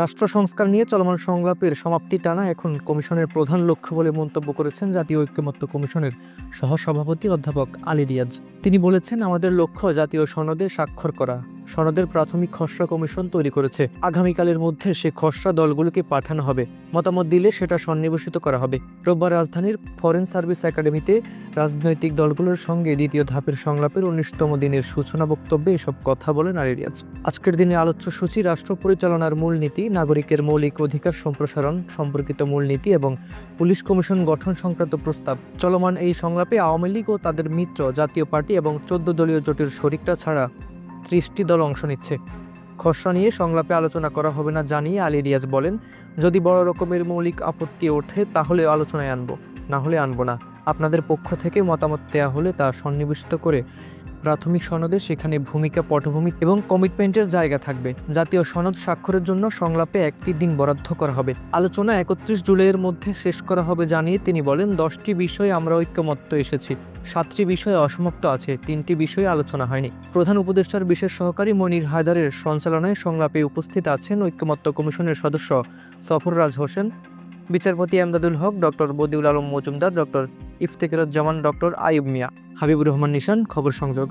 রাষ্ট্র সংস্কার নিয়ে চলমান সংলাপের সমাপ্তি টানা এখন কমিশনের প্রধান লক্ষ্য বলে মন্তব্য করেছেন জাতীয় ঐকমত্য কমিশনের সহসভাপতি অধ্যাপক আলী রিয়াজ। তিনি বলেছেন, আমাদের লক্ষ্য জাতীয় সনদে স্বাক্ষর করা। সনদের প্রাথমিক খসড়া কমিশন তৈরি করেছে। আগামীকালের মধ্যে সে খসড়া দলগুলোকে পাঠানো হবে। মতামত দিলে সেটা সন্নিবেশিত করা হবে। রোববার রাজধানীর ফরেন সার্ভিস একাডেমিতে রাজনৈতিক দলগুলোর সঙ্গে দ্বিতীয় ধাপের সংলাপের ১৯তম দিনের সূচনা বক্তব্যে এসব কথা বলেন আলী রিয়াজ। আজকের দিনে আলোচ্য সূচি রাষ্ট্র পরিচালনার মূলনীতি, নাগরিকের মৌলিক অধিকার সম্প্রসারণ সম্পর্কিত মূলনীতি এবং পুলিশ কমিশন গঠন সংক্রান্ত প্রস্তাব। চলমান এই সংলাপে আওয়ামী লীগ ও তাদের মিত্র জাতীয় পার্টি এবং ১৪ দলীয় জোটের শরিকরা ছাড়া ৩০টি দল অংশ নিচ্ছে। খসড়া নিয়ে সংলাপে আলোচনা করা হবে না জানিয়ে আলী রিয়াজ বলেন, যদি বড় রকমের মৌলিক আপত্তি ওঠে তাহলে আলোচনায় আনবো, না হলে আনবো না। আপনাদের পক্ষ থেকে মতামত দেওয়া হলে তা সন্নিবেশিত করে প্রাথমিক সনদে সেখানে ভূমিকা, পটভূমি এবং কমিটমেন্টের জায়গা থাকবে। জাতীয় সনদ স্বাক্ষরের জন্য সংলাপে একটি দিন বরাদ্দ করা হবে। আলোচনা ৩১ জুলাইয়ের মধ্যে শেষ করা হবে জানিয়ে তিনি বলেন, ১০টি বিষয়ে আমরা ঐকমত্য এসেছি, ৭টি বিষয়ে অসমাপ্ত আছে, ৩টি বিষয়ে আলোচনা হয়নি। প্রধান উপদেষ্টার বিশেষ সহকারী মনির হায়দারের সঞ্চালনায় সংলাপে উপস্থিত আছেন ঐকমত্য কমিশনের সদস্য সফররাজ হোসেন, বিচারপতি Emdadul Haque, doctor Badiul Alam Majumdar, doctor Iftekharuzzaman, doctor Ayub Mia, Habibur Rahman Nishan. খবর সংযোগ।